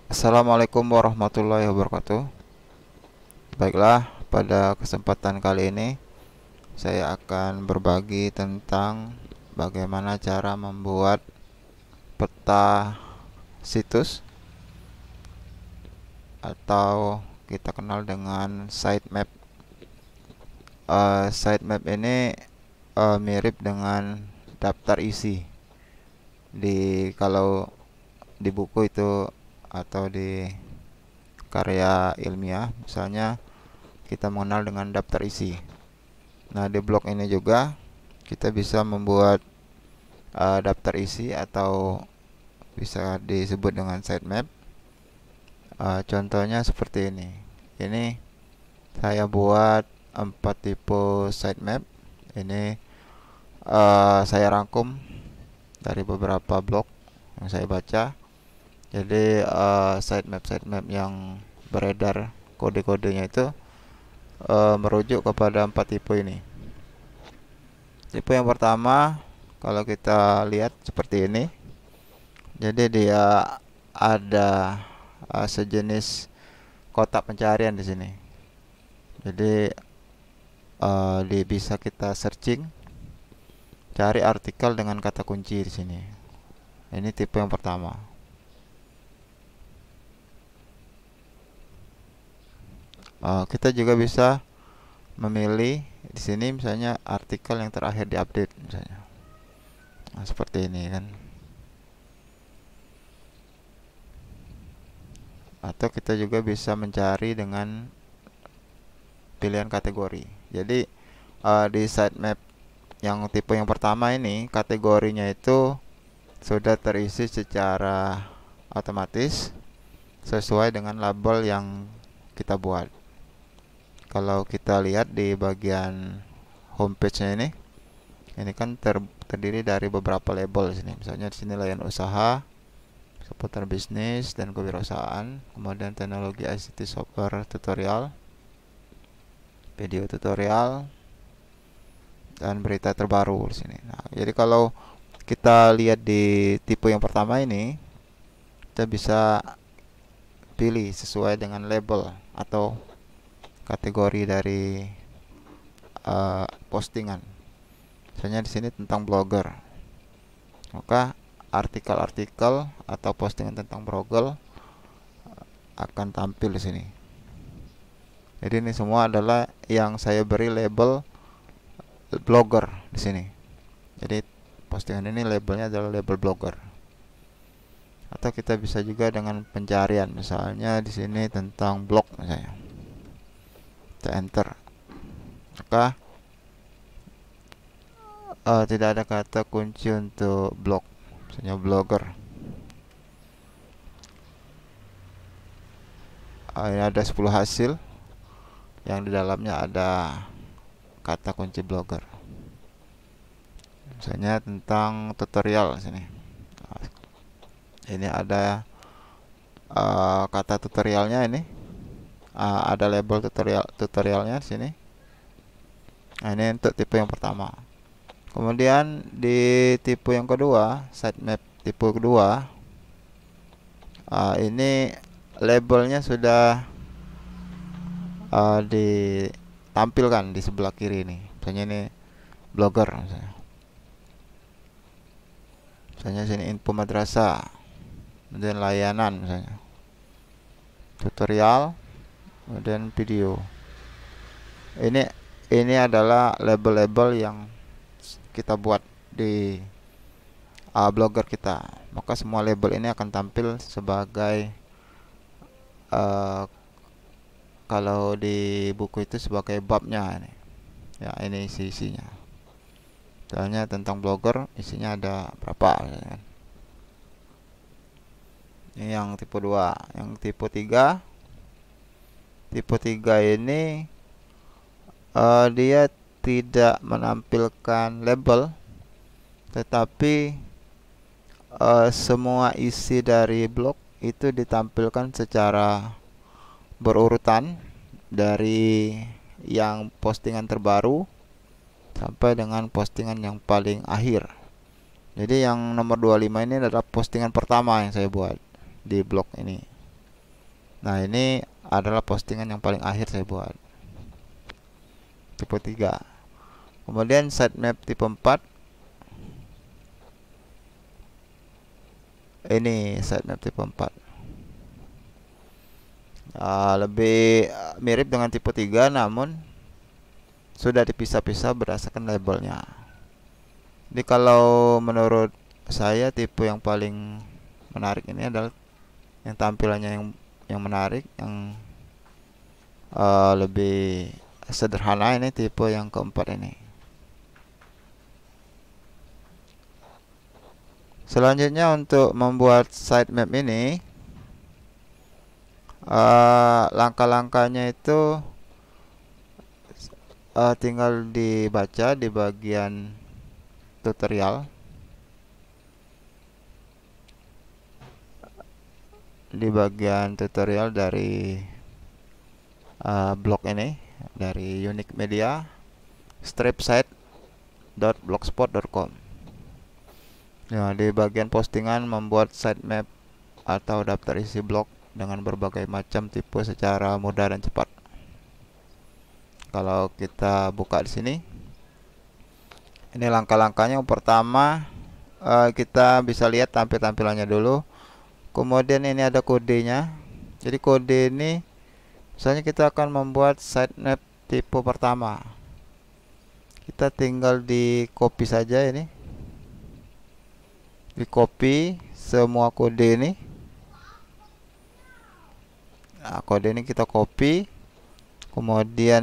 Assalamualaikum warahmatullahi wabarakatuh. Baiklah, pada kesempatan kali ini saya akan berbagi tentang bagaimana cara membuat peta situs atau kita kenal dengan sitemap. Sitemap ini mirip dengan daftar isi kalau di buku itu atau di karya ilmiah misalnya kita mengenal dengan daftar isi. Nah, di blog ini juga kita bisa membuat daftar isi atau bisa disebut dengan sitemap. Contohnya seperti ini. Ini saya buat 4 tipe sitemap. Ini saya rangkum dari beberapa blog yang saya baca. Jadi sitemap yang beredar kode-kodenya itu merujuk kepada 4 tipe ini. Tipe yang pertama, kalau kita lihat seperti ini. Jadi dia ada sejenis kotak pencarian di sini. Jadi bisa kita searching, cari artikel dengan kata kunci di sini. Ini tipe yang pertama. Kita juga bisa memilih di sini misalnya artikel yang terakhir diupdate misalnya. Nah, seperti ini kan. Atau kita juga bisa mencari dengan pilihan kategori. Jadi di sitemap yang tipe yang pertama ini kategorinya itu sudah terisi secara otomatis sesuai dengan label yang kita buat. Kalau kita lihat di bagian homepage-nya ini kan terdiri dari beberapa label sini. Misalnya di sini layanan usaha, seputar bisnis dan kewirausahaan, kemudian teknologi ICT software tutorial, video tutorial, dan berita terbaru di sini. Nah, jadi kalau kita lihat di tipe yang pertama ini, kita bisa pilih sesuai dengan label atau kategori dari postingan. Misalnya di sini tentang blogger, maka artikel-artikel atau postingan tentang blogger akan tampil di sini. Jadi ini semua adalah yang saya beri label blogger di sini. Jadi postingan ini labelnya adalah label blogger. Atau kita bisa juga dengan pencarian, misalnya di sini tentang blog misalnya. Kita enter, maka tidak ada kata kunci untuk blog, misalnya blogger. Ini ada 10 hasil yang di dalamnya ada kata kunci blogger. Misalnya tentang tutorial sini. Ini ada kata tutorialnya ini. Ada label tutorialnya di sini. Nah, ini untuk tipe yang pertama. Kemudian di tipe yang kedua, sitemap tipe kedua, ini labelnya sudah ditampilkan di sebelah kiri ini. Misalnya ini blogger misalnya sini info madrasah, kemudian layanan misalnya tutorial, kemudian video. Ini adalah label-label yang kita buat di blogger kita. Maka semua label ini akan tampil sebagai kalau di buku itu sebagai babnya ini. Ya, ini isinya. Misalnya tentang blogger, isinya ada berapa ya. Ini yang tipe 2. Yang tipe 3. Tipe 3 ini dia tidak menampilkan label, tetapi semua isi dari blog itu ditampilkan secara berurutan dari yang postingan terbaru sampai dengan postingan yang paling akhir. Jadi yang nomor 25 ini adalah postingan pertama yang saya buat di blog ini. Nah, ini adalah postingan yang paling akhir saya buat, tipe 3. Kemudian sitemap tipe 4. Ini sitemap tipe 4. Lebih mirip dengan tipe 3, namun sudah dipisah-pisah berdasarkan labelnya. Jadi kalau menurut saya tipe yang paling menarik ini adalah yang tampilannya yang menarik, yang lebih sederhana, ini tipe yang keempat ini. Selanjutnya untuk membuat sitemap ini, langkah-langkahnya itu tinggal dibaca di bagian tutorial. Di bagian tutorial dari blog ini, dari Unique Media, stripsite.blogspot.com. Nah, di bagian postingan membuat sitemap atau daftar isi blog dengan berbagai macam tipe secara mudah dan cepat. Kalau kita buka di sini, ini langkah-langkahnya. Yang pertama, kita bisa lihat tampilannya dulu. Kemudian ini ada kodenya. Jadi kode ini, misalnya kita akan membuat sitemap tipe pertama, kita tinggal di copy saja ini, di copy semua kode ini. Nah, kode ini kita copy, kemudian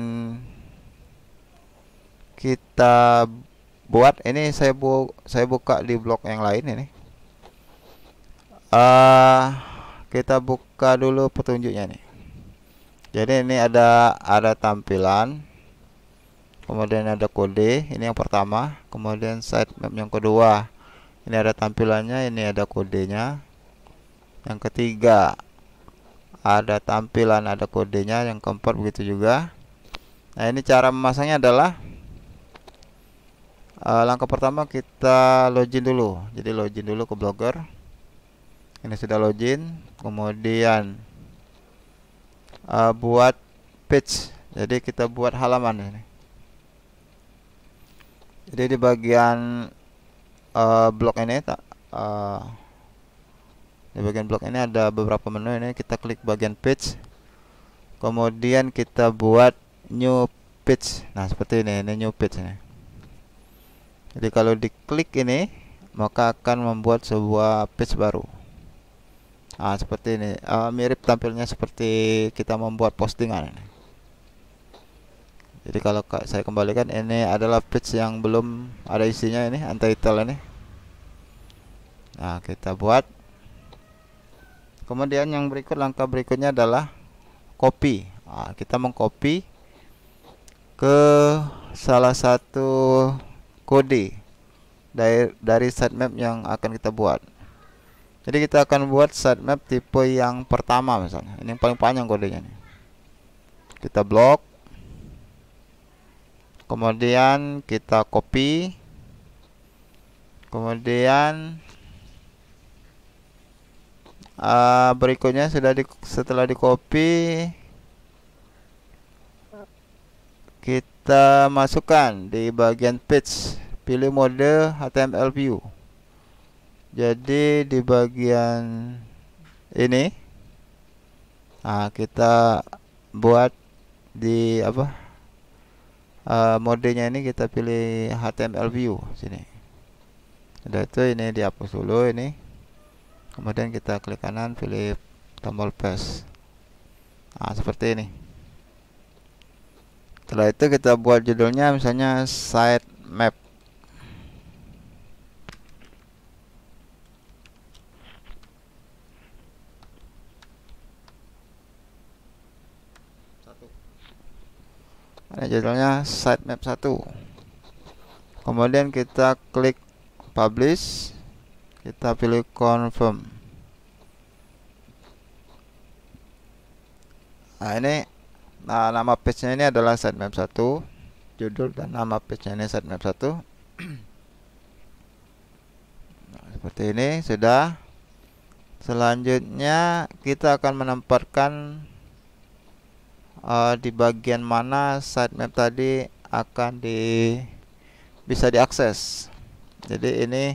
kita buat. Ini saya buka di blog yang lain ini. Kita buka dulu petunjuknya nih. Jadi ini ada tampilan, kemudian ada kode, ini yang pertama. Kemudian sitemap yang kedua, ini ada tampilannya, ini ada kodenya. Yang ketiga ada tampilan, ada kodenya. Yang keempat begitu juga. Nah, ini cara memasangnya adalah langkah pertama kita login dulu. Jadi login dulu ke Blogger. Ini sudah login. Kemudian buat page. Jadi kita buat halaman ini. Jadi di bagian blog ini, di bagian blog ini ada beberapa menu. Ini kita klik bagian page, kemudian kita buat new page. Nah, seperti ini new page ini. Jadi kalau diklik ini, maka akan membuat sebuah page baru. Nah, seperti ini, mirip tampilnya seperti kita membuat postingan ini. Jadi kalau saya kembalikan, ini adalah page yang belum ada isinya, ini untitled ini. Nah, kita buat. Kemudian yang langkah berikutnya adalah copy. Nah, kita mengcopy ke salah satu kode dari sitemap yang akan kita buat. Jadi kita akan buat sitemap tipe yang pertama misalnya. Ini yang paling panjang kodenya nih. Kita blok. Kemudian kita copy. Kemudian berikutnya setelah di copy, kita masukkan di bagian page, pilih mode HTML view. Jadi di bagian ini, kita buat di modenya ini, kita pilih HTML view sini. Sudah itu, ini dihapus dulu ini. Kemudian kita klik kanan, pilih tombol paste. Nah, seperti ini. Setelah itu kita buat judulnya misalnya sitemap. Ini judulnya sitemap 1. Kemudian kita klik publish, kita pilih confirm. Nah, ini nama page-nya ini adalah sitemap 1. Judul dan nama page-nya ini sitemap 1. Nah, seperti ini sudah. Selanjutnya kita akan menempatkan di bagian mana sitemap tadi akan bisa diakses. Jadi ini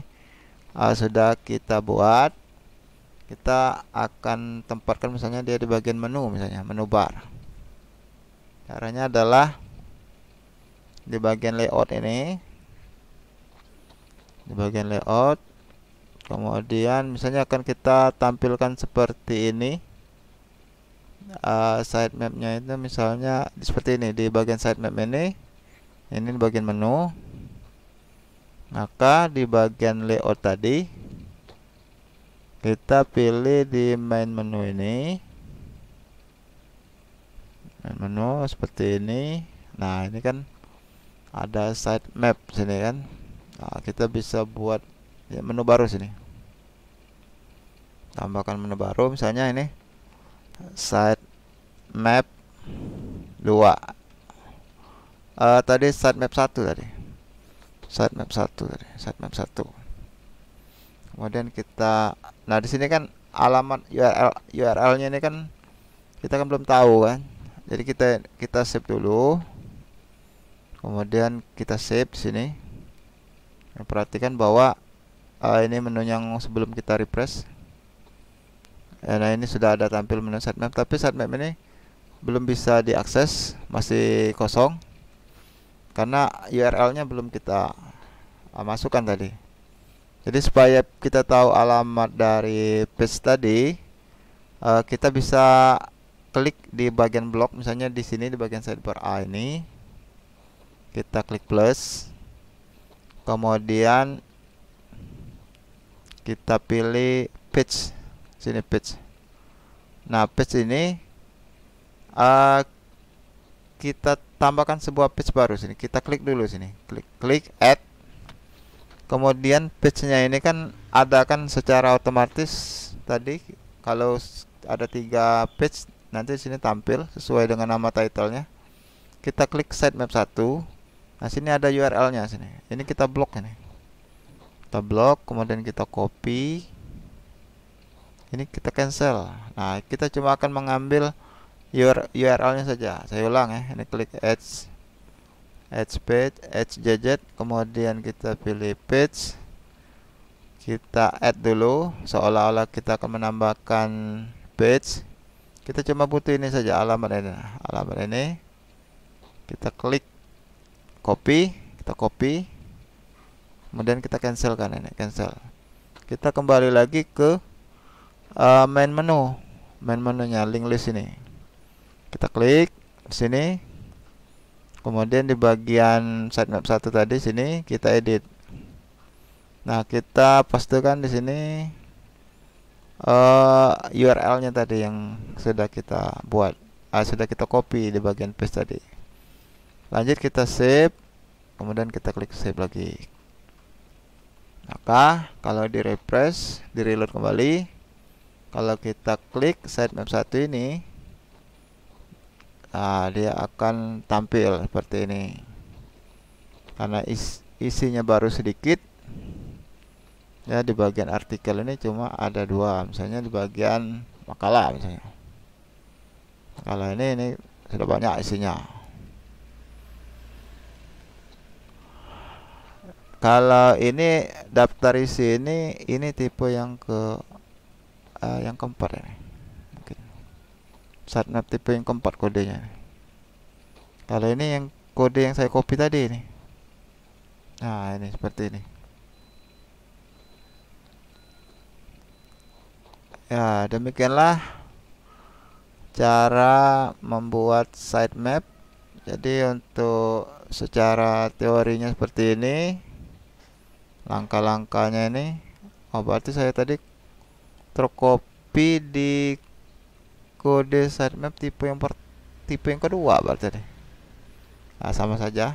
sudah kita buat. Kita akan tempatkan misalnya dia di bagian menu, misalnya menu bar. Caranya adalah di bagian layout ini, di bagian layout, kemudian misalnya akan kita tampilkan seperti ini. Sitemapnya itu misalnya seperti ini, di bagian sitemap ini di bagian menu. Maka di bagian layout tadi kita pilih di main menu ini, main menu seperti ini. Nah, ini kan ada sitemap sini kan. Nah, kita bisa buat ya, menu baru sini. Tambahkan menu baru, misalnya ini sitemap 2. Tadi sitemap 1 tadi. Sitemap 1 tadi, sitemap 1. Kemudian kita, nah di sini kan alamat URL-nya ini kan kita kan belum tahu kan. Jadi kita save dulu. Kemudian kita save di sini. Perhatikan bahwa ini menu yang sebelum kita refresh. Nah, ini sudah ada tampil menu sitemap, tapi sitemap ini belum bisa diakses, masih kosong karena URL-nya belum kita masukkan tadi. Jadi supaya kita tahu alamat dari page tadi, kita bisa klik di bagian blok, misalnya di sini di bagian sidebar A ini, kita klik plus, kemudian kita pilih page, sini page. Nah, page ini kita tambahkan sebuah page baru sini. Kita klik dulu sini, klik add. Kemudian page-nya ini kan ada kan secara otomatis tadi kalau ada 3 page nanti sini tampil sesuai dengan nama title-nya. Kita klik sitemap 1. Nah, sini ada URL-nya sini. Ini kita blok ini. Kita blok, kemudian kita copy. Ini kita cancel. Nah, kita cuma akan mengambil URL-nya saja. Saya ulang ya. Ini klik add page, add JJ, kemudian kita pilih page, kita add dulu seolah-olah kita akan menambahkan page. Kita cuma butuh ini saja, alamat ini kita klik copy, kita copy, kemudian kita cancelkan ini, cancel. Kita kembali lagi ke main menunya link list ini. Kita klik sini. Kemudian di bagian sitemap 1 tadi sini kita edit. Nah, kita pastikan di sini URL-nya tadi yang sudah kita buat, sudah kita copy di bagian paste tadi. Lanjut kita save, kemudian kita klik save lagi. Maka kalau di refresh, di reload kembali, kalau kita klik sitemap 1 ini, nah, dia akan tampil seperti ini. Karena isinya baru sedikit. Ya, di bagian artikel ini cuma ada 2, misalnya di bagian makalah misalnya. Kalau ini sudah banyak isinya. Kalau ini daftar isi ini tipe yang yang keempat ini. Sitemap tipe yang keempat kodenya. Kalau ini yang kode yang saya copy tadi ini. Nah, ini seperti ini. Ya, demikianlah cara membuat sitemap. Jadi untuk secara teorinya seperti ini. Langkah-langkahnya ini. Oh, berarti saya tadi tercopy di kode sitemap tipe yang kedua berarti deh. Nah, sama saja.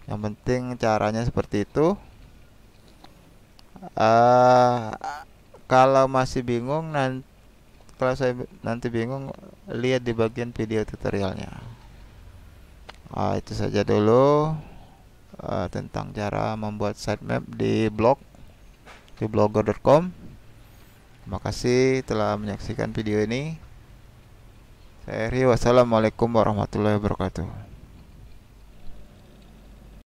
Yang penting caranya seperti itu. Kalau masih bingung kalau saya nanti bingung, lihat di bagian video tutorialnya. Itu saja dulu tentang cara membuat sitemap di blog di blogger.com. Makasih telah menyaksikan video ini. Saya Eri, wassalamualaikum warahmatullahi wabarakatuh.